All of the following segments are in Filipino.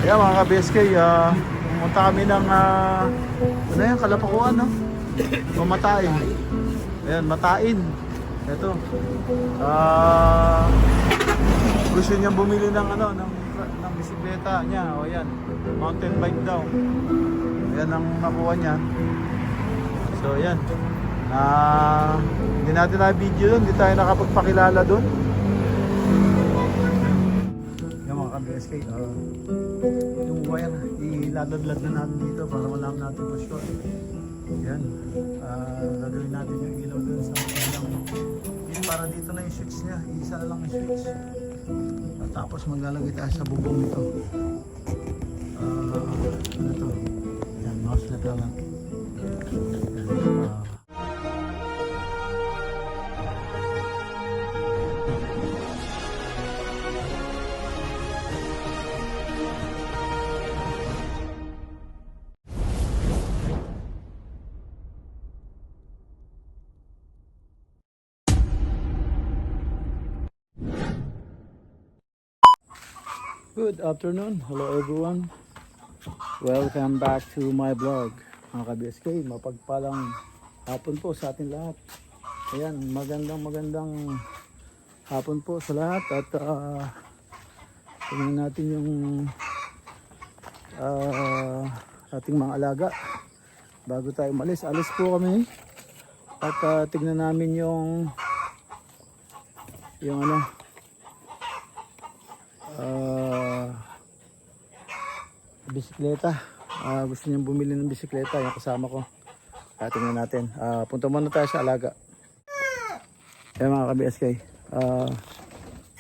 Yan mga ka-BSK, pumunta kami ng ano yan, Kalapakuan, no? O Matain. Ayan, Matain. Ito. Gusto niyang bumili ng ano, ng bisikleta niya. O yan, mountain bike daw. Ayan ang nakuha niya. So ayan. Hindi natin na-video doon, hindi tayo nakapagpakilala doon. Yan mga ka-BSK, yung wire, ilalaglag na natin dito para malaman natin po sure. Yan, gagawin natin yung ilaw doon sa kanilang, para dito na yung switch niya, isa na lang yung switch. At tapos maglalagay tayo sa bubong nito. Ano to? Yan, mouse na lang. Good afternoon, hello everyone. Welcome back to my vlog. Mga ka-BSK, mapagpalang hapon po sa atin lahat. Ayan, magandang hapon po sa lahat. At tingnan natin yung ating mga alaga bago tayo umalis. Alis po kami. At tingnan namin yung ano, bisikleta. Gusto niyang bumili ng bisikleta, yung kasama ko. Tingnan natin. Punta muna tayo sa alaga. Kaya mga ka-BSK,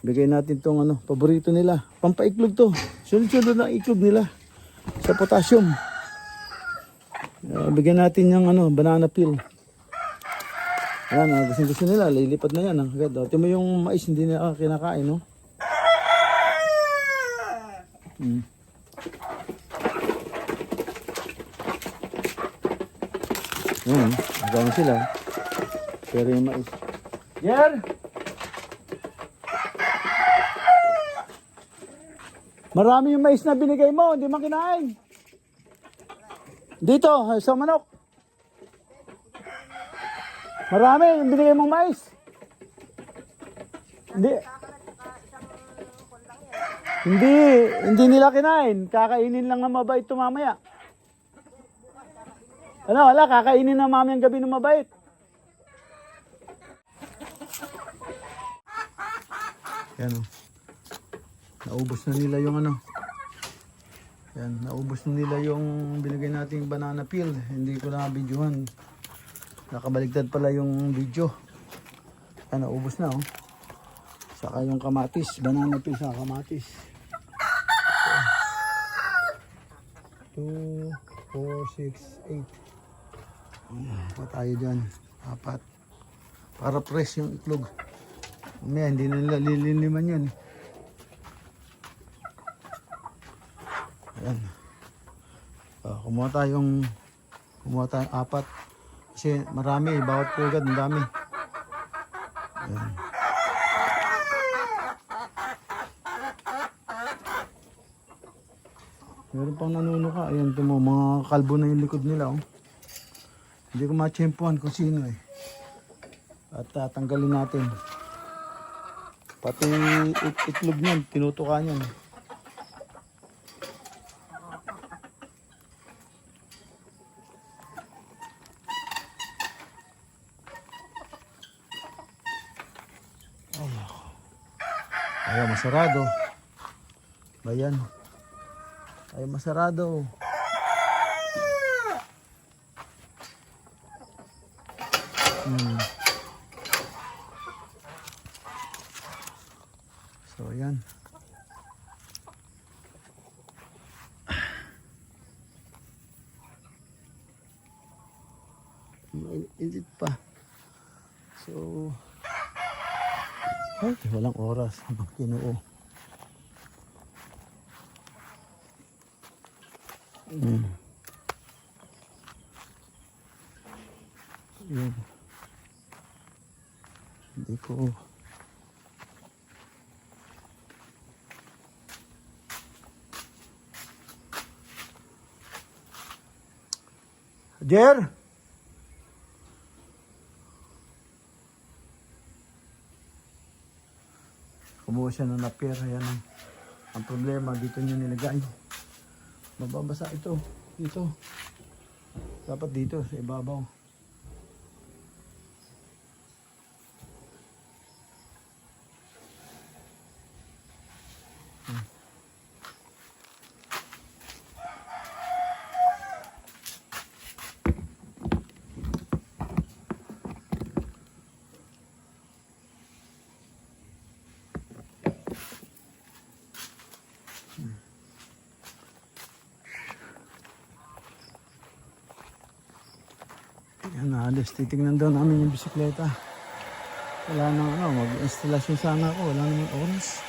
bigay natin tong ano, paborito nila. Pampaiklog to. Sunod-sunod ang iklog nila sa potassium. Bigyan natin yung ano, banana peel. Ayan, gusto nila. Lilipad na yan. Ito mo yung mais, hindi na kinakain, no? Ayan, nagawa sila. Pero yung mais. Jer! Marami yung mais na binigay mo, hindi man kinain. Dito, sa manok. Marami yung binigay mong mais. Hindi nila kinain. Kakainin lang ng mabait ito mamaya. Ano, wala, kakainin na mami ang gabi ng mabait. Yan o. Naubos na nila yung ano. Yan, naubos na nila yung binigay nating banana peel. Hindi ko na videohan. Nakabaligtad pala yung video. Yan, naubos na o. Saka yung kamatis. Banana peel sa kamatis. 2, 4, 6, 8. Pa tayo dyan, 4 para fresh yung itlog. Mamaya hindi na nila liliniman yun. Ayan, kumuha tayong 4 kasi marami, bawat pugad ang dami. Ayan. Meron pang nanunuka. Ayan, ito mo, mga kalbo na yung likod nila, oh. Hindi ko ma-tsempuhan kung sino eh. At tatanggalin natin. Pati itlog niyan, tinutuka niyan. Ayan, masarado. Ayan. Ay, masarado. So, ayan. Mainit pa. So, ay, walang oras. Kinuo. Yan. Hindi ko Jer! Kumuha siya ng napier. Ayan ang, ang problema. Dito niya nilagay. Mababasa ito. Dito. Dapat dito sa ibabaw. Yan, alis. Titignan daw namin yung bisikleta. Wala nang ano, mag-instalasyon sana ako. Wala namang oras.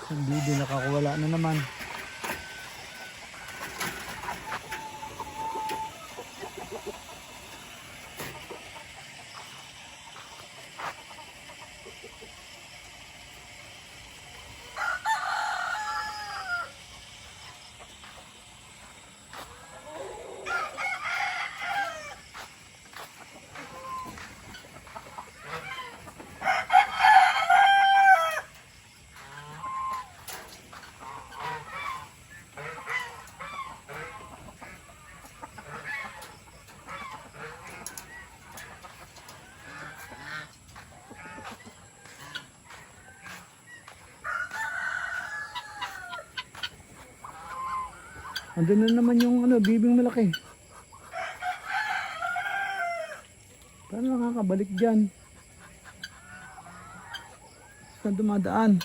Hindi din nakakawala na naman. Andun na naman yung ano, bibing malaki. Paano nakakabalik dyan? Saan dumadaan?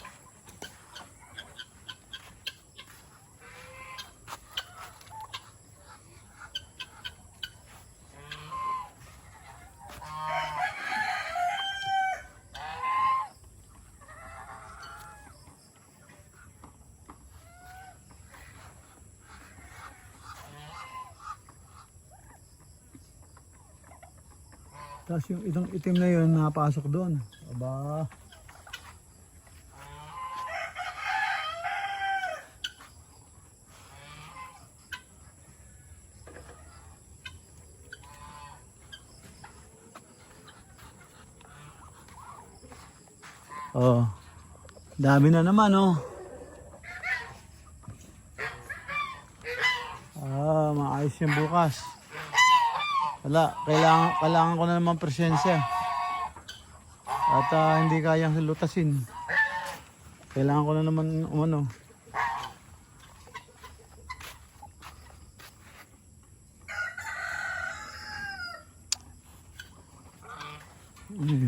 Tapos yung itong itim na yun, nakapasok doon. Aba. Oh. Dami na naman, oh. Maayos yung bukas. Wala, kailangan ko na naman presensya. At hindi kayang lutasin. Kailangan ko na naman umano.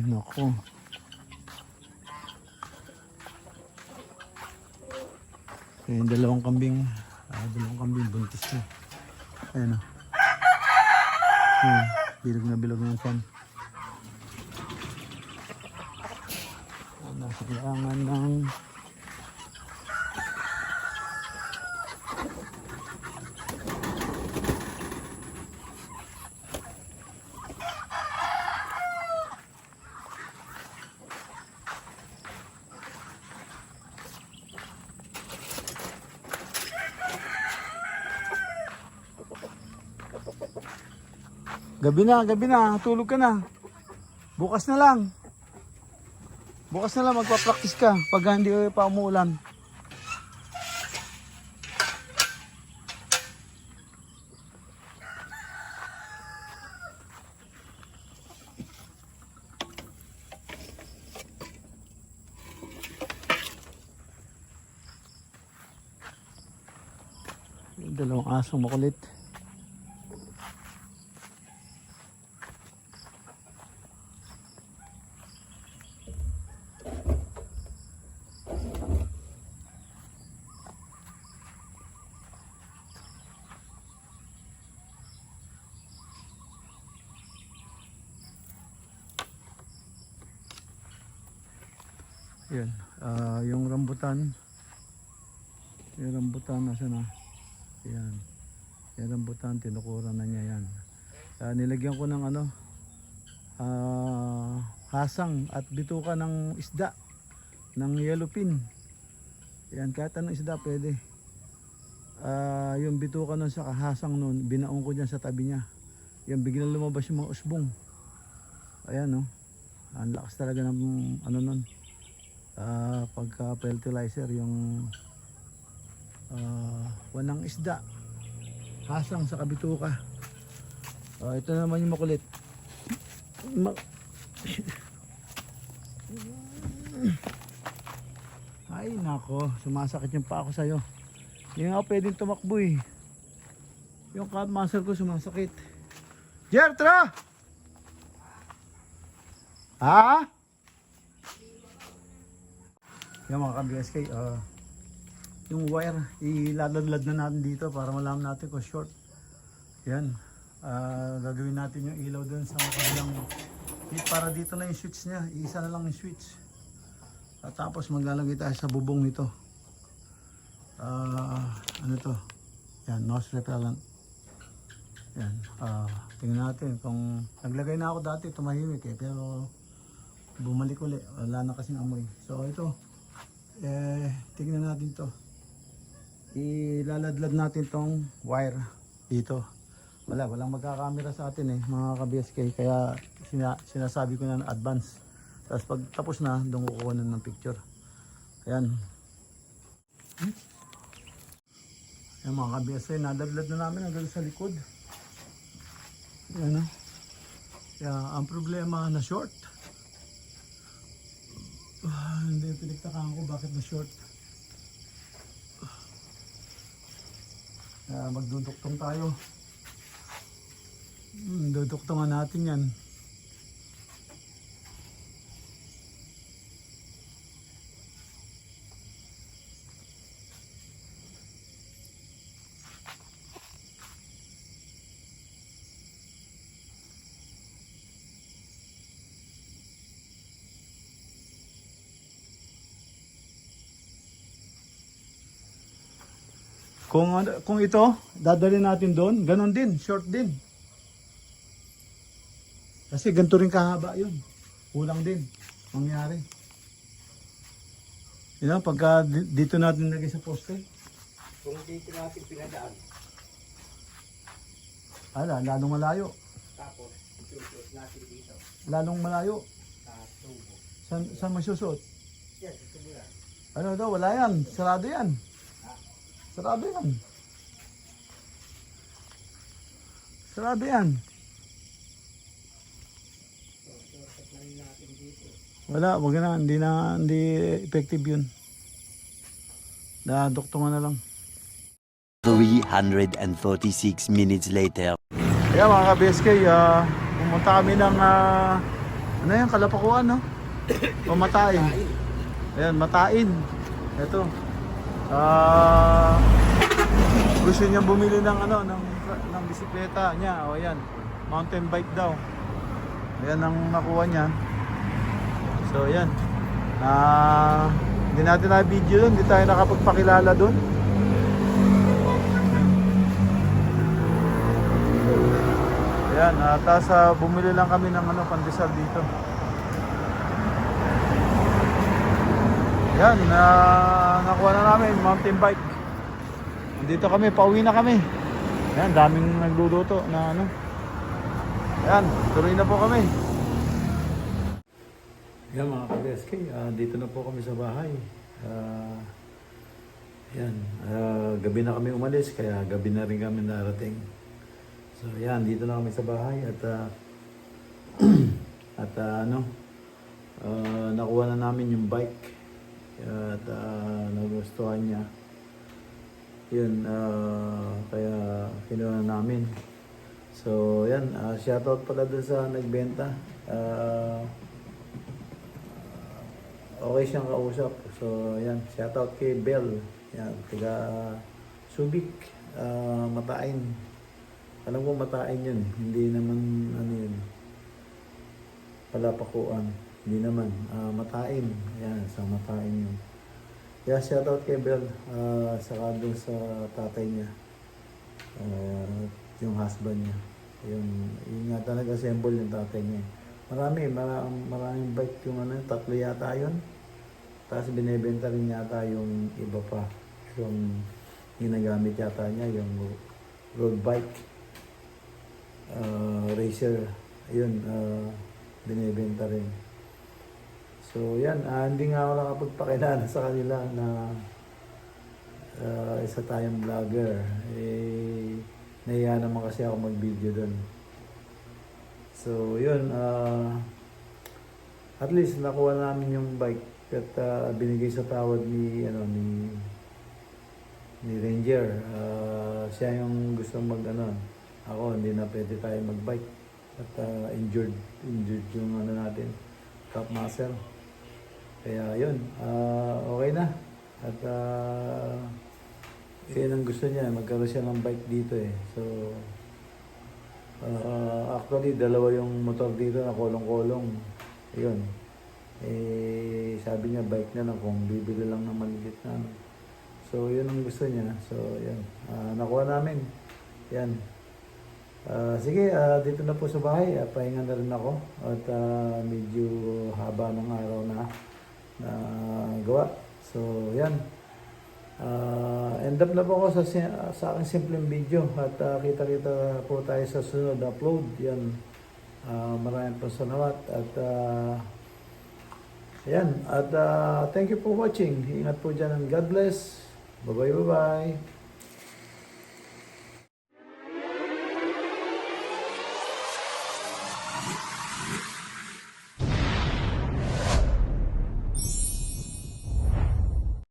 Nako. Yung dalawang kambing buntis na. Ayan o. Bilog na yung pan. Nasa kailangan ng gabi na, tulog ka na. Bukas na lang magpa-practice ka pag hindi pa umuulan. Yung dalawang asong makulit. Yan, yung rambutan nasa na? Yan, yung rambutan tinukuran na niya yan. Nilagyan ko ng ano, hasang at bituka ng isda ng yellowfin. Yan, kahit anong isda pwede. Yung bituka nun sa kahasang nun, binaong ko dyan sa tabi niya. Yan, biglang lumabas yung mga usbong. Ayan, no. Ang lakas talaga ng ano nun. Pagka fertilizer, yung wanang isda. Hasang sa kabituka. Ito naman yung makulit. Ay nako, sumasakit yung pa ako sa'yo. Hindi nga ako pwedeng tumakbo eh. Yung calf muscle ko sumasakit. Jertra! Ha? Yung mga ka-BSK, yung wire, ilalaglag na natin dito para malaman natin kung short. Yan. Gagawin natin yung ilaw dun sa kabilang, para dito na yung switch niya. Isa na lang yung switch. At tapos maglalagay tayo sa bubong nito. Ano to? Yan, noise repellent. Yan. Tingnan natin kung naglagay na ako dati, tumahimik eh, pero bumalik ulit. Wala na kasing amoy. So ito, tingnan natin to. Ilaladlad natin tong wire dito. Walang magkakamera sa atin eh, mga ka-BSK, kaya sinasabi ko na advance. Tapos pag tapos na, doon kukuha na ng picture. Ayan. Ayan mga ka-BSK, nadadlad na namin hanggang sa likod. Ayan o. Kaya ang problema na short. Hindi pinagtakaan ko bakit na short. Magduduktong tayo. Duduktungan natin yan. Kung ito, dadalhin natin doon, ganon din, short din. Kasi ganito rin kahaba yun. Kulang din, mangyari. Yun know, pagka dito natin lagay sa poste. Kung dito natin pinadaan. Lalong malayo. Tapos, itutusot natin dito. Lalong malayo. Sa tubo. Saan masusot? Yan, ito nila. Ano daw, wala yan. Sarado yan. Sarado yan. Sarado yan. Wala, wag na, hindi effective yun. Duktungan na lang. 346 minutes later. Kaya mga ka-BSK, pumunta kami ng ano yan, Kalapakuan, no? O Matain. Ayan, Matain. Ito. Gusto niyang bumili ng ano, ng bisikleta niya. O ayan, mountain bike daw. Ayan ang nakuha niya. So ayan. Hindi natin na-video doon, hindi tayo nakapagpakilala doon. Ayan, tapos bumili lang kami ng ano, pandesal dito. Ayan, nakuha na namin, mountain bike. Dito kami, pauwi na kami. Ayan, daming nagluluto na ano. Ayan, tuloy na po kami. Ayan mga ka-BSK, dito na po kami sa bahay. Ayan, gabi na kami umalis, kaya gabi na rin kami narating. So ayan, dito na kami sa bahay at nakuha na namin yung bike at nagustuhan niya. Yun, kaya kinuha na namin. So ayan, shoutout pala dun sa nagbenta. Okay siyang kausap. So ayan, shoutout kay Bell. Yan, taga Subic, Matain. Alam ko Matain yun, hindi naman ano yun, Kalapakuan, hindi naman, Matain, yan, sa Matain yun. Kaya shoutout kay Bel, saka doon sa tatay niya, yung husband niya. Yun nga talaga symbol yung tatay niya. Maraming bike yung ano, 3 yata yun. Tapos binebenta rin yata yung iba pa. Yung ginagamit yata niya, yung road bike. Racer. Ayun, binebenta rin. So yan, hindi nga ako nakapagpakilala sa kanila na isa tayong vlogger. Nahiya naman kasi ako mag-video doon. So yun, at least nakuha namin yung bike at binigay sa tawad ni Ranger. Siya yung gusto ako hindi na pwede tayo mag-bike at injured yung natin, top muscle. Kaya yun, okay na. At yun ang gusto niya, magkaroon siya ng bike dito eh. So actually dalawa yung motor dito na kolong-kolong. Yun. Sabi niya bike na lang kung bibili lang ng maliit na. So yun ang gusto niya. So yan, nakuha namin. Yan. Sige, dito na po sa bahay. Pahinga na rin ako. At medyo haba ng araw na gawa. So yan. End up na po ako sa aking simpleng video. At kita-kita po tayo sa sunod na upload. Yan. Maraming po salamat. At yan. At thank you for watching. Ingat po dyan and God bless. Bye-bye.